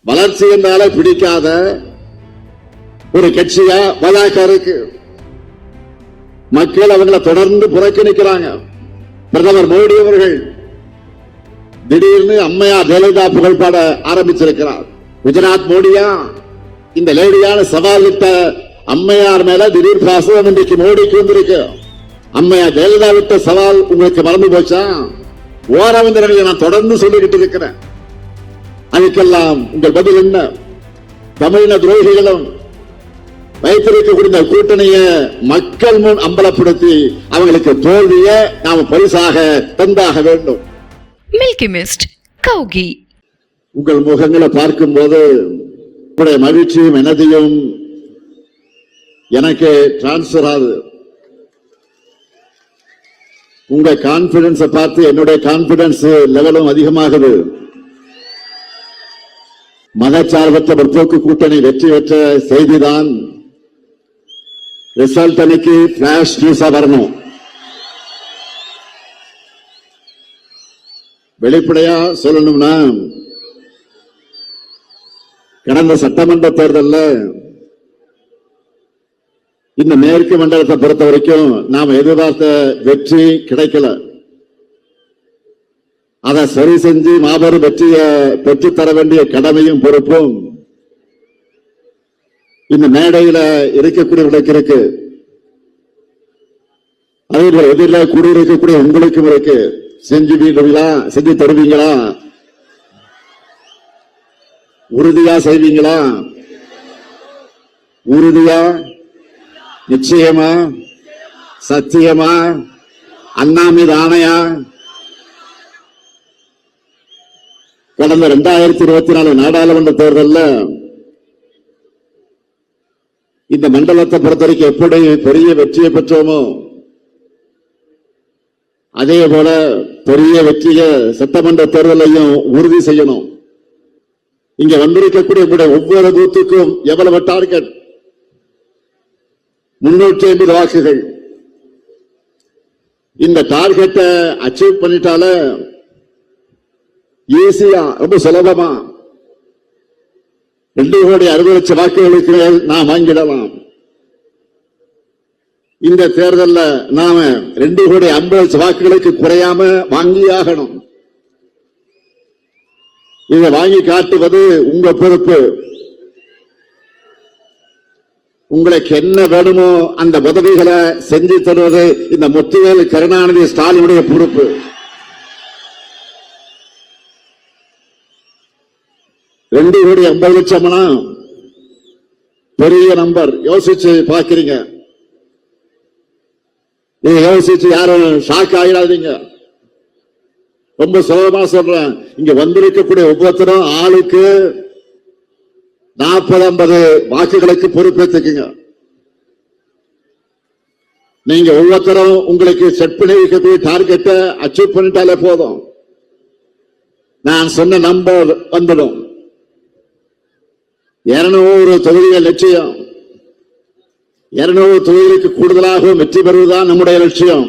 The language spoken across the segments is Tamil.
வளர்ச்சி என்றால பிடிக்காத ஒரு கட்சியா பாஜக இருக்கு. மக்கள் அவங்களை தொடர்ந்து புறக்கணிக்கிறாங்க. பிரதமர் மோடி அவர்கள் திடீர்னு அம்மையார் ஜெயலலிதா புகழ்பாட ஆரம்பிச்சிருக்கிறார். குஜராத் மோடியா, இந்த லேடியான சவால் விட்ட அம்மையார் மேல திடீர் பாசம் இன்றைக்கு மோடிக்கு வந்திருக்கு. அம்மையார் ஜெயலலிதா விட்ட சவால் உங்களுக்கு மறந்து போச்சா? ஓரவந்தரங்களை நான் தொடர்ந்து சொல்லிக்கிட்டு இருக்கிறேன். அதுக்கெல்லாம் உங்கள் பதில் என்ன? தமிழின துரோகிகளும் வைத்திருக்கக்கூடிய கூட்டணியை மக்கள் முன் அம்பலப்படுத்தி அவங்களுக்கு தோல்வியை நாம் பரிசாக தந்தாக வேண்டும். மில்கி மிஸ்ட் கௌகி. உங்கள் முகங்களை பார்க்கும் போது உங்களுடைய மகிழ்ச்சியும் எனதையும் எனக்கு டிரான்ஸ்பர் ஆகுது. உங்க கான்பிடன்ஸை பார்த்து என்னுடைய கான்பிடன்ஸ் லெவலும் அதிகமாகுது. மதச்சார்பற்ற முற்போக்கு கூட்டணி வெற்றி பெற்ற செய்திதான் ரிசல்ட் அன்னைக்கு பிளாஷ் நியூஸா வரணும். வெளிப்படையா சொல்லணும்னா, கடந்த சட்டமன்ற தேர்தலில் இந்த மேற்கு மண்டலத்தை பொறுத்த வரைக்கும் நாம் எதிர்பார்த்த வெற்றி கிடைக்கல. அதை சரி செஞ்சு மாபெரும் வெற்றியை பெற்றுத்தர வேண்டிய கடமையும் பொறுப்பும் இந்த மேடையில இருக்கக்கூடியவர்களுக்கு இருக்கு. அதே போல எதிரில் கூடியிருக்கக்கூடிய உங்களுக்கும் இருக்கு. செஞ்சுவீங்களா? செஞ்சு தருவீங்களா? உறுதியா செய்வீங்களா? உறுதியா, நிச்சயமா, சத்தியமா, அண்ணா மீது ஆணையா? கடந்த 2024 நாடாளுமன்ற தேர்தலில் இந்த மண்டலத்தை பொறுத்த வரைக்கும் எப்படி பெரிய வெற்றியை பெற்றோமோ அதே போல பெரிய வெற்றியை சட்டமன்ற தேர்தலையும் உறுதி செய்யணும். இங்க வந்திருக்கக்கூடிய ஒவ்வொரு பூத்துக்கும் எவ்வளவு டார்கெட்? 350 வாக்குகள். இந்த டார்கெட்டை அச்சீவ் பண்ணிட்டால ஈஸியா, ரொம்ப சுலபமா 2,60,00,000 வாக்குகளுக்கு நாம் வாங்கிடலாம். இந்த தேர்தலில் நாம 2,50,00,000 வாக்குகளுக்கு குறையாம வாங்கியாகணும். இதை வாங்கி காட்டுவது உங்க பொறுப்பு. உங்களுக்கு என்ன வேணுமோ அந்த உதவிகளை செஞ்சு தருவது இந்த முத்துவேல் கருணாநிதி ஸ்டாலினுடைய பொறுப்பு. $2,50,00,000 பெரிய நம்பர். யோசிச்சு பார்க்கிறீங்க. நீங்க யோசிச்சு யாரும் ஷாக் ஆகிடாதீங்க. ரொம்ப சுலபமா சொல்றேன். இங்க வந்திருக்கக்கூடிய ஒவ்வொருத்தரும் ஆளுக்கு 40-50 வாக்குகளுக்கு பொறுப்பேற்றுக்குங்க. நீங்க ஒவ்வொருத்தரும் உங்களுக்கு செட் பண்ணி வைக்கக்கூடிய டார்கெட்டை அச்சீவ் பண்ணிட்டாலே போதும். நான் சொன்ன நம்பர் வந்துடும். 200 தொகுதிகள் லட்சியம். 200 தொகுதிகளுக்கு கூடுதலாக வெற்றி பெறுவதுதான் நம்முடைய லட்சியம்.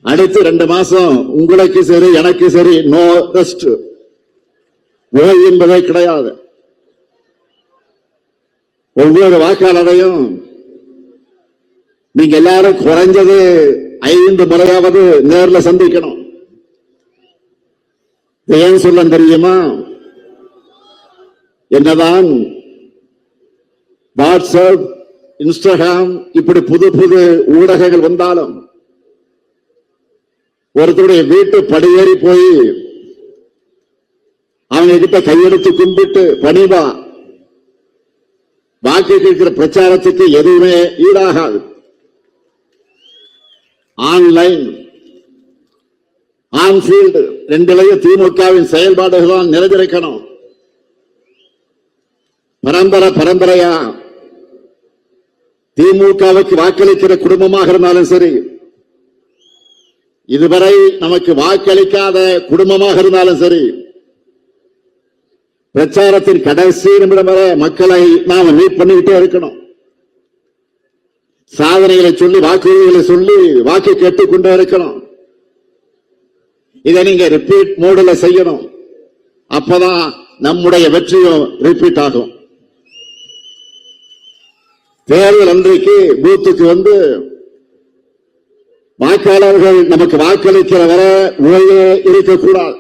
அடுத்து 2 மாசம் உங்களுக்கு சரி எனக்கு சரி நோ ரெஸ்ட். ஓய்வு என்பதே கிடையாது. ஒவ்வொரு வாக்காளரையும் நீங்க எல்லாரும் குறைஞ்சது 5 முறையாவது நேரில் சந்திக்கணும். ஏன் சொல்ல தெரியுமா? என்னதான் வாட்ஸ்அப், இன்ஸ்டாகிராம் இப்படி புது புது ஊடகங்கள் வந்தாலும் ஒருத்தருடைய வீட்டு படியேறி போய் அவங்க கிட்ட கையெடுத்து கும்பிட்டு பணிவா வாக்கு கேட்கிற பிரச்சாரத்துக்கு எதுவுமே ஈடாகாது. ஆன்லைன், ஆன்ஃபீல்டு ரெண்டிலையும் திமுகவின் செயல்பாடுகளால் நிறைந்திருக்கணும். பரம்பரையா திமுகவுக்கு வாக்களிக்கிற குடும்பமாக இருந்தாலும் சரி, இதுவரை நமக்கு வாக்களிக்காத குடும்பமாக இருந்தாலும் சரி, பிரச்சாரத்தின் கடைசி நிமிடம் வரை மக்களை நாம மீட் பண்ணிக்கிட்டே இருக்கணும். சாதனைகளை சொல்லி வாக்குறுதிகளை சொல்லி வாக்கு கேட்டுக்கொண்டே இருக்கணும். இதை நீங்க ரிப்பீட் மோடுல செய்யணும். அப்பதான் நம்முடைய வெற்றியும் ரிப்பீட் ஆகும். தேர்தல் அன்றைக்கு பூத்துக்கு வந்து வாக்காளர்கள் நமக்கு வாக்களிக்கிற வரை உழையே இருக்கக்கூடாது.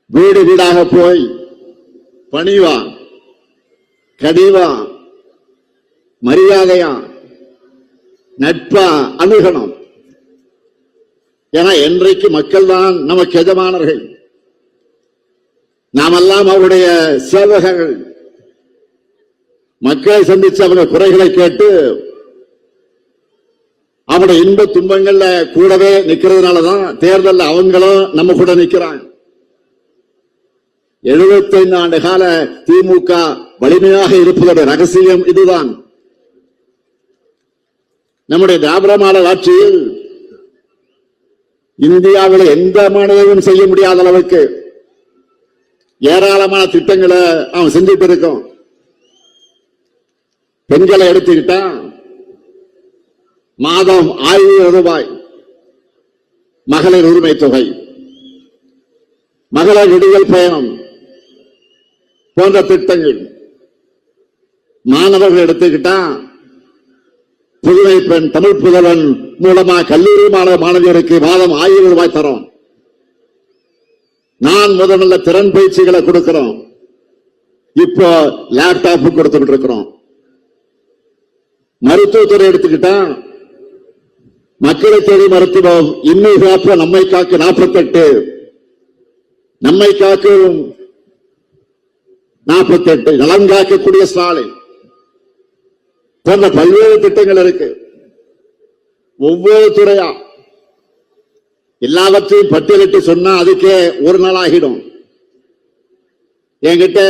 வீடு வீடாக போய் பணிவா, கனிவா, மரியாதையா, நட்பா அணுகணும். ஏன்னா என்றைக்கு மக்கள் தான் நமக்கு எஜமானர்கள், நாமெல்லாம் அவருடைய சேவகர்கள். மக்களை சந்திச்சு அவங்க குறைகளை கேட்டு அவருடைய இன்ப துன்பங்கள்ல கூடவே நிக்கிறதுனாலதான் தேர்தல் அவங்களும் நம்ம கூட நிக்கிறாங்க. 75 ஆண்டு கால திமுக வலிமையாக இருப்பதோட ரகசியம் இதுதான். நம்முடைய திராவிட மாடல் ஆட்சியில் இந்தியாவில் எந்த மாநிலமும் செய்ய முடியாத அளவுக்கு ஏராளமான திட்டங்களை அவன் செஞ்சுட்டு இருக்கோம். பெண்களை எடுத்துக்கிட்டா மாதம் 1000 ரூபாய் மகளிர் உரிமை தொகை, மகளிர் விடுதல் பயணம் போன்ற திட்டங்கள். மாணவர்கள் எடுத்துக்கிட்டா புதுமை பெண் தமிழ் புதல்வன் மூலமா கல்லூரி மாணவியருக்கு மாதம் 1000 ரூபாய் தரோம். நான் முதல்ல திறன் பயிற்சிகளை கொடுக்கிறோம். இப்போ லேப்டாப் கொடுத்துட்டு இருக்கிறோம். மருத்துவத்துறை எடுத்துக்கிட்டா மக்களை தேடி மருத்துவம், இன்னும் காப்ப நம்மை காக்க 48, நம்மை காக்கும் 48, நலம் காக்கக்கூடிய ஸ்டாலின் போன்ற பல்வேறு திட்டங்கள் இருக்கு. ஒவ்வொரு துறையா எல்லாவற்றையும் பட்டியலிட்டு சொன்னா அதுக்கே ஒரு நாள் ஆகிடும். என்கிட்ட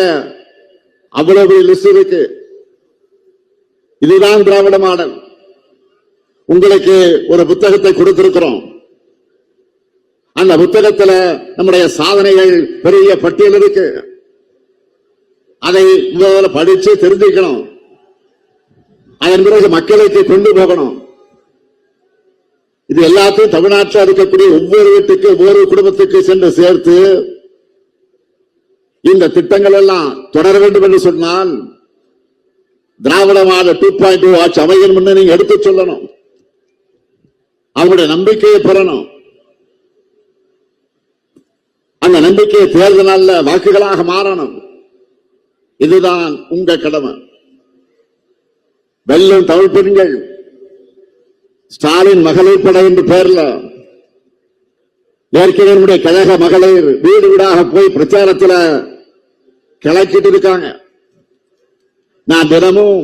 அவ்வளவு லிஸ்ட் இருக்கு. இதுதான் திராவிட மாடல். உங்களுக்கு ஒரு புத்தகத்தை கொடுத்திருக்கிறோம். அந்த புத்தகத்துல நம்முடைய சாதனைகள் பெரிய பட்டியல் இருக்கு. அதை முதல்ல படிச்சு தெரிஞ்சுக்கணும். அதன் பிறகு மக்களுக்கு கொண்டு போகணும். இது எல்லாத்தையும் தமிழ்நாட்டில் இருக்கக்கூடிய ஒவ்வொரு வீட்டுக்கு ஒவ்வொரு குடும்பத்துக்கு சென்று சேர்த்து இந்த திட்டங்கள் எல்லாம் தொடர வேண்டும் என்று சொன்னால் திராவிட மாடல் 2.0 ஆட்சி அமையும் என்று நீங்க எடுத்து சொல்லணும். அவருடைய நம்பிக்கையை பெறணும். அந்த நம்பிக்கையை தேர்தல் நாள்ல வாக்குகளாக மாறணும். இதுதான் உங்க கடமை. வெல்லும் தமிழ் பெண்கள் ஸ்டாலின் மகளிர் படை என்று பெயர்ல ஏற்கனவே கழக மகளிர் வீடு வீடாக போய் பிரச்சாரத்தில் கிளக்கிட்டு இருக்காங்க. நான் தினமும்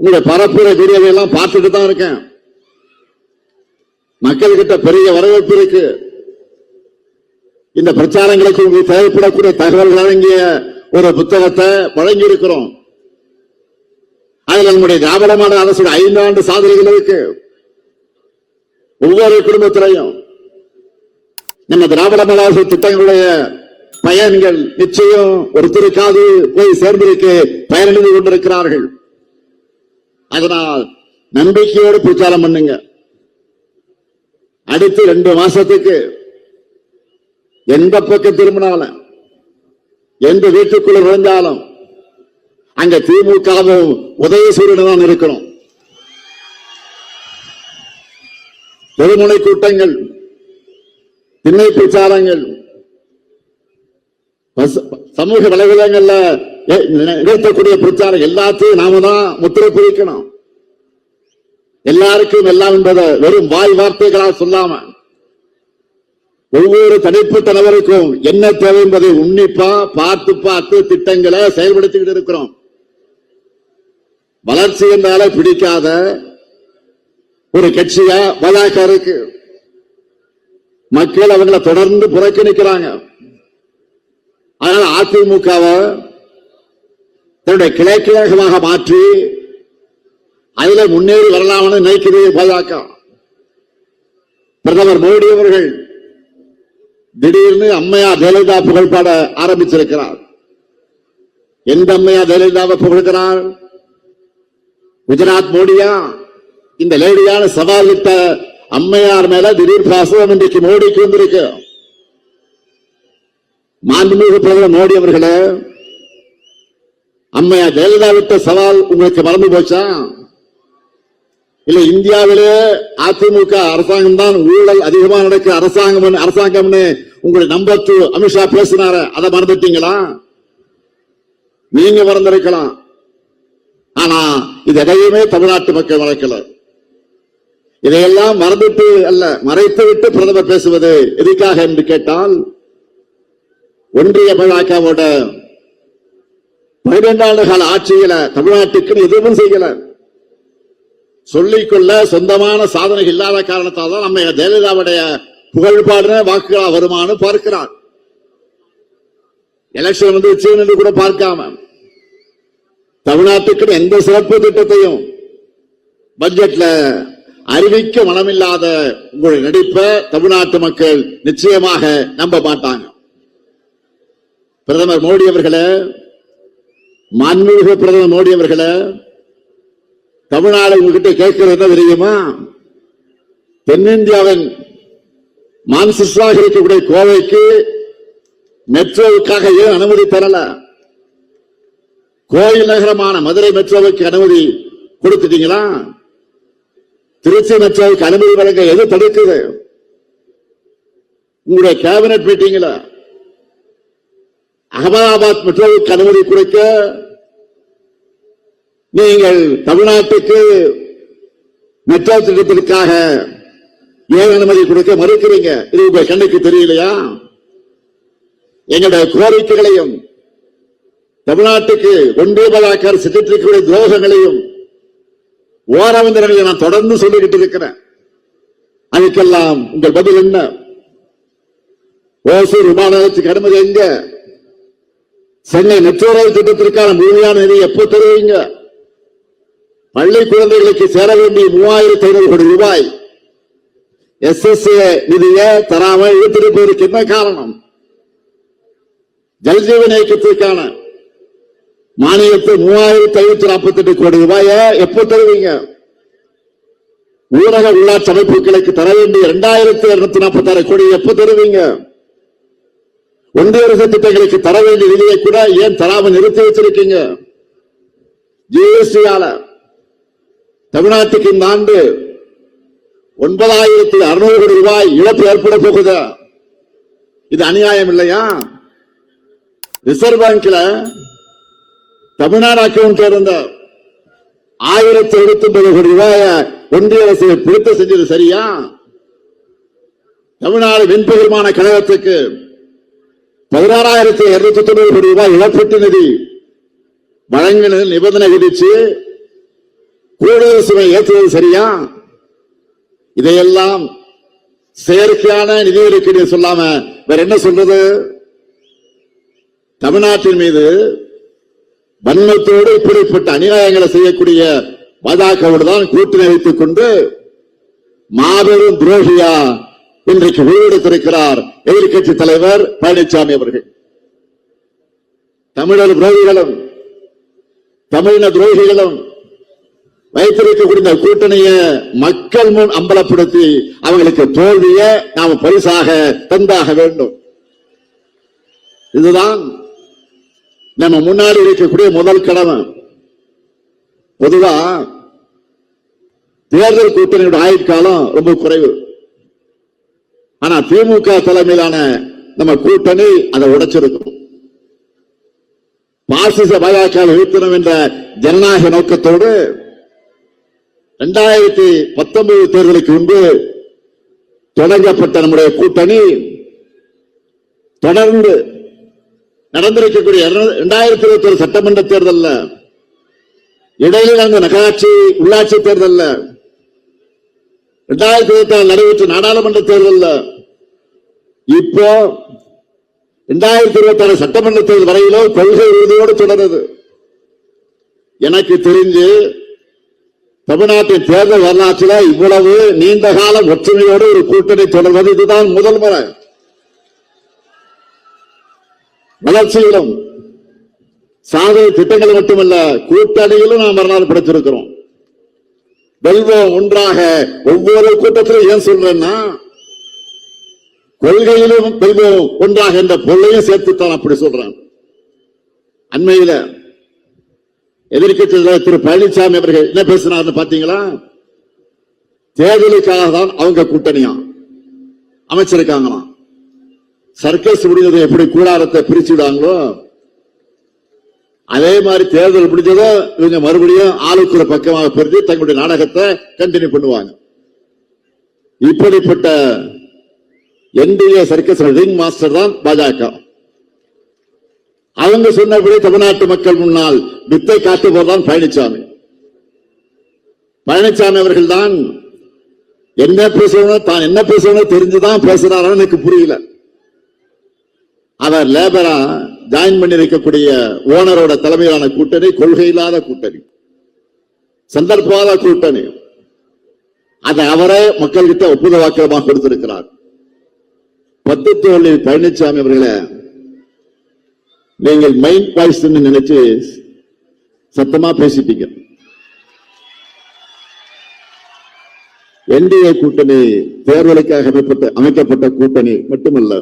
உங்களுடைய பரப்புரை வீடியோவை எல்லாம் பார்த்துட்டு தான் இருக்கேன். மக்கள்கிட்ட பெரிய வரவேற்பு இருக்கு. இந்த பிரச்சாரங்களுக்கு உங்களுக்கு தேவைப்படக்கூடிய தகவல்கள் அடங்கிய ஒரு புத்தகத்தை வழங்கி இருக்கிறோம். அதில் நம்முடைய திராவிட மாடல் அரசு 5 ஆண்டு சாதனைகள் இருக்கு. ஒவ்வொரு குடும்பத்திலையும் நம்ம திராவிட மாடல் அரசு திட்டங்களுடைய பயன்கள் நிச்சயம் ஒருத்தருக்காவது போய் சேர்ந்திருக்கு பயனடைந்து கொண்டிருக்கிறார்கள். அதனால் நம்பிக்கையோடு பிரச்சாரம் பண்ணுங்க. அடுத்து 2 மாசத்துக்கு எந்த பக்கம் திரும்பினாலும் எந்த வீட்டுக்குள்ள நுழைஞ்சாலும் அங்க திமுகவும் உதயசூரியன் தான் இருக்கணும். தெருமுனை கூட்டங்கள், திண்ணை பிரச்சாரங்கள், சமூக வலைதளங்கள்ல நிகழ்த்தக்கூடிய பிரச்சாரம் எல்லாத்தையும் நாம தான் முத்திரை பிடிக்கணும். எல்லாருக்கும் எல்லாம் என்பதை வெறும் வாய் வார்த்தைகளால் சொல்லாம ஒவ்வொரு தனிப்பட்ட நபருக்கும் என்ன தேவை என்பதை உன்னிப்பா பார்த்து திட்டங்களை செயல்படுத்திக்கிட்டு இருக்கிறோம். வளர்ச்சி என்றால பிடிக்காத ஒரு கட்சியா பாஜக இருக்கு. மக்கள் அவங்களை தொடர்ந்து புறக்கணிக்கிறாங்க. அதனால அதிமுகவை தன்னுடைய கிளைக்கழகமாக மாற்றி அதுல முன்னேறி வரலாம்னு நினைக்கிறது பாஜக. பிரதமர் மோடி அவர்கள் திடீர்னு அம்மையார் ஜெயலலிதா புகழ்பாட ஆரம்பிச்சிருக்கிறார். எந்த அம்மையார் ஜெயலலிதாவை புகழ்கிறார்? குஜராத் மோடியா? இந்த லேடியான சவால் விட்ட அம்மையார் மேல திடீர் பாசம் இன்றைக்கு மோடிக்கு வந்திருக்கு. மாண்புமிகு பிரதமர் மோடி அவர்களே, அம்மையார் ஜெயலலிதா விட்ட சவால் உங்களுக்கு மறந்து போச்சா? இல்ல இந்தியாவிலே அதிமுக அரசாங்கம் தான் ஊழல் அதிகமா நடக்க அரசாங்கம்னு உங்களை நம்பர் 2 அமித்ஷா பேசினார, அதை மறந்துட்டீங்களா? நீங்க மறந்திருக்கலாம். ஆனா இது எதையுமே தமிழ்நாட்டு மக்கள் மறக்கல. இதையெல்லாம் மறந்துட்டு அல்ல, மறைத்து விட்டு பிரதமர் பேசுவது எதுக்காக என்று கேட்டால், ஒன்றிய பாஜகவோட 12 ஆண்டு கால ஆட்சியில தமிழ்நாட்டுக்கு எதுவும் செய்யல. சொல்லிக்கொள்ள சொந்தமான சாதனை இல்லாத காரணத்தால் தான் நம்ம ஜெயலலிதாவுடைய புகழ்பாடுற வாக்குகளா வருமானு பார்க்கிறார். எலெக்ஷன் வந்து என்று கூட பார்க்காம தமிழ்நாட்டுக்கு எந்த சிறப்பு திட்டத்தையும் பட்ஜெட்ல அறிவிக்க மனமில்லாத உங்களுடைய நடிப்பை தமிழ்நாட்டு மக்கள் நிச்சயமாக நம்ப மாட்டாங்க. பிரதமர் மோடி அவர்களே, மாண்புமிகு பிரதமர் மோடி அவர்களே, தமிழ்நாடு உங்ககிட்ட கேட்கிறது என்ன தெரியுமா? தென்னிந்தியாவின் மான்செஸ்டராக இருக்கக்கூடிய கோவைக்கு மெட்ரோவுக்காக ஏன் அனுமதி தரல? கோயில் நகரமான மதுரை மெட்ரோவுக்கு அனுமதி கொடுத்துட்டீங்களா? திருச்சி மெட்ரோவுக்கு அனுமதி வழங்க எது தடுக்குது? உங்களுடைய கேபினட் மீட்டிங்ல அகமதாபாத் மெட்ரோவுக்கு அனுமதி கொடுக்க நீங்கள் தமிழ்நாட்டுக்கு மெட்ரோ திட்டத்திற்காக ஏன் அனுமதி கொடுக்க மறுக்கிறீங்க? இது உங்க கண்ணுக்கு தெரியலையா? எங்களுடைய கோரிக்கைகளையும் தமிழ்நாட்டுக்கு ஒன்றிய பாஜக செஞ்சிருக்கக்கூடிய துரோகங்களையும் ஓரவந்தர்களை நான் தொடர்ந்து சொல்லிக்கிட்டு இருக்கிறேன். அதுக்கெல்லாம் உங்கள் பதில் என்ன? ஓசூர் விமான நிலையத்துக்கு அனுமதி எங்க? சென்னை மெட்ரோ ரயில் திட்டத்திற்கான முழுமையான நிதி எப்போ தருவீங்க? பள்ளி குழந்தைகளுக்கு சேர வேண்டிய 3500 கோடி ரூபாய் SSA நிதியை தராமல் இழுத்திருப்பதற்கு என்ன காரணம்? ஜல்ஜீவன் இயக்கத்திற்கான மானியத்தை 3548 கோடி ரூபாயை எப்போ தருவீங்க? ஊரக உள்ளாட்சி அமைப்புகளுக்கு தர வேண்டிய 2246 கோடி எப்போ தருவீங்க? ஒன்றிய அரசு திட்டங்களுக்கு தர வேண்டிய நிதியை கூட ஏன் தராமல் நிறுத்தி வச்சிருக்கீங்க? ஜிஎஸ்டியால தமிழ்நாட்டுக்கு இந்த ஆண்டு 9600 கோடி ரூபாய் இழப்பு ஏற்பட போகுது. இது அநியாயம் இல்லையா? ரிசர்வ் பேங்க்ல தமிழ்நாடு அக்கவுண்ட் இருந்த 1079 கோடி ரூபாய ஒன்றிய அரசு பிடித்த செஞ்சது சரியா? தமிழ்நாடு மின்பகிர்மான கழகத்துக்கு 16,290 கோடி ரூபாய் இழப்பீட்டு நிதி வழங்கின நிபந்தனை விதிச்சு கூடுதல் சுமை ஏற்றுவது சரியா? இதையெல்லாம் செயற்கையான நிதி ஒதுக்கீடு சொல்லாம வேற என்ன சொல்றது? தமிழ்நாட்டின் மீது வன்மத்தோடு இப்படிப்பட்ட அநியாயங்களை செய்யக்கூடிய பாஜகவோடு தான் கூட்டணி வைத்துக் கொண்டு மாபெரும் துரோகியா இன்றைக்கு உருவெடுத்திருக்கிறார் எதிர்கட்சி தலைவர் பழனிசாமி அவர்கள். தமிழர் துரோகிகளும் தமிழின துரோகிகளும் வைத்திருக்கக்கூடிய கூட்டணியை மக்கள் முன் அம்பலப்படுத்தி அவங்களுக்கு தோல்வியை நாம் பரிசாக தந்தாக வேண்டும். இதுதான் நம்ம முன்னாடி இருக்கக்கூடிய முதல் கடமை. பொதுவா தேர்தல் கூட்டணியோட ஆயுட்காலம் ரொம்ப குறைவு. ஆனா திமுக தலைமையிலான நம்ம கூட்டணி அதை உடைச்சிருக்கும். பாசிச பாஜக வீழ்த்தணும் என்ற ஜனநாயக நோக்கத்தோடு 2019 தேர்தலுக்கு முன்பு தொடங்கப்பட்ட நம்முடைய கூட்டணி தொடர்ந்து நடந்திருக்கக்கூடிய 2021 சட்டமன்ற தேர்தல்ல, இடையில நடந்த நகராட்சி உள்ளாட்சி தேர்தல்ல, 2024 நடைபெற்ற நாடாளுமன்ற தேர்தல்ல, இப்போ 2026 சட்டமன்ற தேர்தல் வரையிலும் கொள்கை உறுதியோடு தொடருது. எனக்கு தெரிஞ்சு தமிழ்நாட்டின் தேர்தல் வரலாற்றில் இவ்வளவு நீண்ட கால ஒற்றுமையோடு ஒரு கூட்டணி தொடர்வது இதுதான் முதல் முறை. வளர்ச்சியிலும் சாதனை திட்டங்கள் மட்டுமல்ல, கூட்டணியிலும் நாம் வரலாறு படைத்திருக்கிறோம். வெல்வோம் ஒன்றாக. ஒவ்வொரு கூட்டத்திலும் ஏன் சொல்றேன்னா, கொள்கையிலும் வெல்வோம் ஒன்றாக என்ற பொருளையும் சேர்த்துத்தான் அப்படி சொல்றேன். அண்மையில எதிர்க்கட்சி தலைவர் திரு பழனிசாமி அவர்கள் என்ன பேசினார்னு பாத்தீங்களா? தேர்தலுக்காக தான் அவங்க கூட்டணியா அமைச்சிருக்காங்களாம். சர்க்கஸ் முடிஞ்சதை எப்படி கூடாரத்தை பிரிச்சுடாங்களோ அதே மாதிரி தேர்தல் முடிஞ்சதோ இவங்க மறுபடியும் ஆளுக்கு ஒரு பக்கமாக பிரிஞ்சு தங்களுடைய நாடகத்தை கண்டினியூ பண்ணுவாங்க. இப்படிப்பட்ட என்டிஏ சர்க்கஸ் ரிங் மாஸ்டர் தான் பாஜக. அவங்க சொன்னபடி தமிழ்நாட்டு மக்கள் முன்னால் வித்தை காட்டுபவர்தான் பழனிசாமி. பழனிசாமி அவர்கள் தான் என்ன பேசணும், தான் என்ன பேசணும் தெரிஞ்சுதான் பேசுறாரான்னு எனக்கு புரியல. அவர் லேபரா ஜாயின் பண்ணி இருக்கக்கூடிய ஓனரோட தலைமையிலான கூட்டணி கொள்கை இல்லாத கூட்டணி, சந்தர்ப்பாத கூட்டணி. அதை அவரே மக்கள்கிட்ட ஒப்புத வாக்கியமாக கொடுத்திருக்கிறார். பத்துத்தோழி பழனிசாமி அவர்களே, நீங்கள் மைண்ட் வாய்ஸ் நினைச்சு சத்தமா பேசிட்டீங்க. என்டிஏ கூட்டணி தேர்தலுக்காக அமைக்கப்பட்ட கூட்டணி மட்டுமல்ல,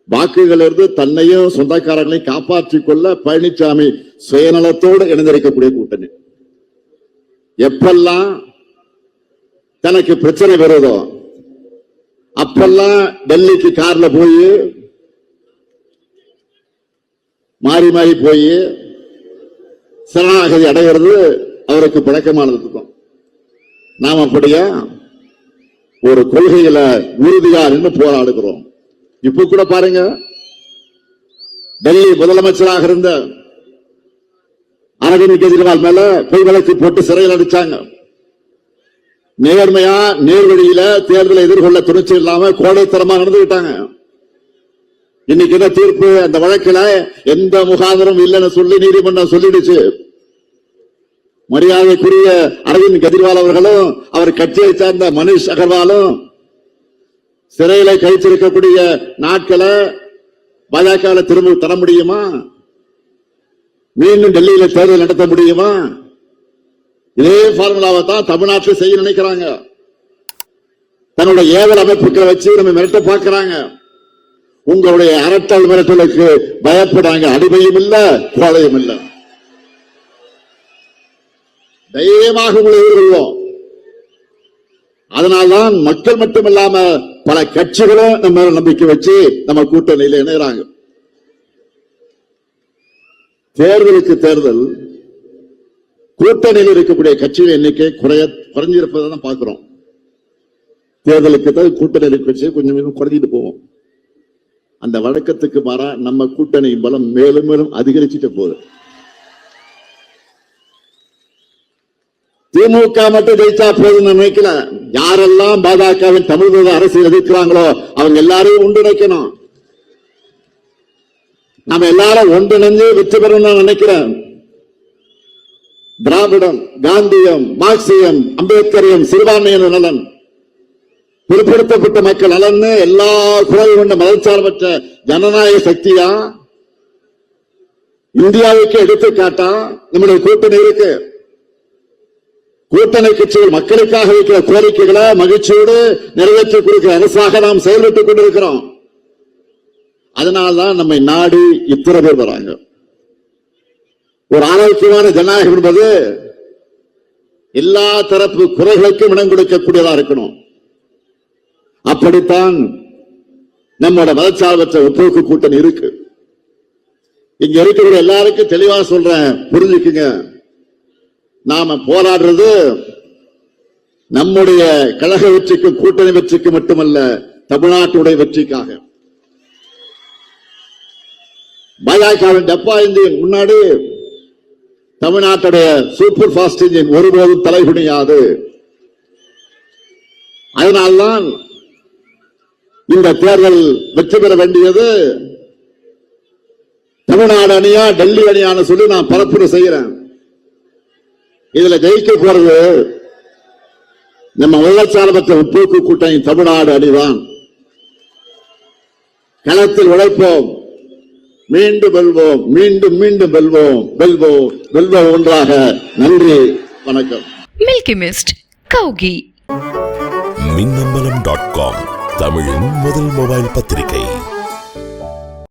வாக்குகளிலிருந்து தன்னையும் சொந்தக்காரர்களையும் காப்பாற்றிக் கொள்ள பழனிசாமி சுயநலத்தோடு இணைந்திருக்கக்கூடிய கூட்டணி. எப்பெல்லாம் தனக்கு பிரச்சனை வருதோ அப்பெல்லாம் டெல்லிக்கு கார்ல போய் மாறி மாறி போய் சரணாகதி அடைகிறது அவருக்கு பழக்கமானது இருக்கும். நாம் அப்படியா ஒரு கொள்கையில உறுதியா நின்று போராடுகிறோம். இப்ப கூட பாருங்க, டெல்லி முதலமைச்சராக இருந்த அரவிந்த் கெஜ்ரிவால் மேல பொய் வழக்கு போட்டு சிறையில் அடிச்சாங்க. நேர்மையா நேர்வழியில தேர்தலை எதிர்கொள்ள துணிச்சி இல்லாம கோடைத்தரமா நடந்துகிட்டாங்க. இன்னைக்கு என்ன தீர்ப்பு? அந்த வழக்கில எந்த முகாந்திரம் இல்லைன்னு சொல்லி நீதிமன்றம் சொல்லிடுச்சு. மரியாதைக்குரிய அரவிந்த் கெஜ்ரிவால் அவர்களும் அவர் கட்சியை சார்ந்த மனிஷ் அகர்வாலும் சிறையில கழிச்சிருக்கக்கூடிய நாட்களை பாஜக திரும்ப தர முடியுமா? மீண்டும் டெல்லியில தேர்தல் நடத்த முடியுமா? இதே பார்முலாவை தான் தமிழ்நாட்டில் செய்ய நினைக்கிறாங்க. தன்னுடைய ஏவல் அமைப்புகளை வச்சு நம்ம மிரட்ட பார்க்கிறாங்க. உங்களுடைய அரட்டல் மிரட்டலுக்கு பயப்படாங்க. அடிமையும் இல்ல, கோழையும் இல்ல. தைரியமாக உங்களை எதிர்கொள்வோம். அதனால்தான் மக்கள் மட்டுமில்லாம பல கட்சிகளும் நம்ம நம்பிக்கை வச்சு நம்ம கூட்டணியில இணைகிறாங்க. தேர்தலுக்கு தேர்தல் கூட்டணியில் இருக்கக்கூடிய கட்சிகள் எண்ணிக்கை குறைஞ்சிருப்பதை தான் பார்க்கிறோம். தேர்தலுக்கு தான் கூட்டணி கட்சியை கொஞ்சம் குறைஞ்சிட்டு போவோம். அந்த வழக்கத்துக்கு மாறா நம்ம கூட்டணி பலம் மேலும் மேலும் அதிகரிச்சுட்டு போகுது. திமுக மட்டும் ஜெயிச்சா போதும் நினைக்கல. யாரெல்லாம் பாஜகவின் தமிழக அரசியல் எதிர்க்கிறாங்களோ அவங்க எல்லாரையும் ஒன்றிணைக்கணும். நாம எல்லாரும் ஒன்றிணைந்து வெற்றி பெறணும் நினைக்கிறேன். திராவிடம், காந்தியம், மார்க்சியம், அம்பேத்கரியம், சிறுபான்மையினர் நலன், பிற்படுத்தப்பட்ட மக்கள் நலன், எல்லா குரல் கொண்ட மதச்சார்பற்ற ஜனநாயக சக்தியா இந்தியாவுக்கு எடுத்துக்காட்டா நம்முடைய கூட்டணி இருக்கு. கூட்டணி கட்சிகள் மக்களுக்காக வைக்கிற கோரிக்கைகளை மகிழ்ச்சியோடு நிறைவேற்றி கொடுக்கிற அரசாக நாம் செயல்பட்டுக் கொண்டிருக்கிறோம். அதனால்தான் நம்மை நாடி இத்தனை பேர் வராங்க. ஒரு ஆரோக்கியமான ஜனநாயகம் என்பது எல்லா தரப்பு குறைகளுக்கும் இடம் கொடுக்கக்கூடியதா இருக்கணும். அப்படித்தான் நம்மோட மதச்சார்பற்ற ஒப்புக்கு கூட்டணி இருக்கு. இங்க இருக்கக்கூடிய எல்லாருக்கும் தெளிவா சொல்றேன், புரிஞ்சுக்குங்க. நாம போராடுறது நம்முடைய கழக வெற்றிக்கும் கூட்டணி வெற்றிக்கு மட்டுமல்ல, தமிழ்நாட்டுடைய வெற்றிக்காக. பாஜகவின் டப்பா இன்ஜின் முன்னாடி தமிழ்நாட்டுடைய சூப்பர் பாஸ்ட் இன்ஜின் ஒருபோதும் தலைகுனியாது. அதனால்தான் இந்த தேர்தல் வெற்றி பெற வேண்டியது தமிழ்நாடு அணியா டெல்லி அணியான சொல்லி நான் பரப்புரை செய்கிறேன். இதுல ஜெயிக்க போறது நம்ம மதச்சார்பற்ற முற்போக்கு கூட்டணி தமிழ்நாடு அணிதான். களத்தில் உழைப்போம், மீண்டும் வெல்வோம், மீண்டும் மீண்டும் வெல்வோம், வெல்வோம், வெல்வோம் ஒன்றாக. நன்றி, வணக்கம். Milky Mist, Kaugi. மின்னம்பலம்.com தமிழின் முதல் மொபைல் பத்திரிகை.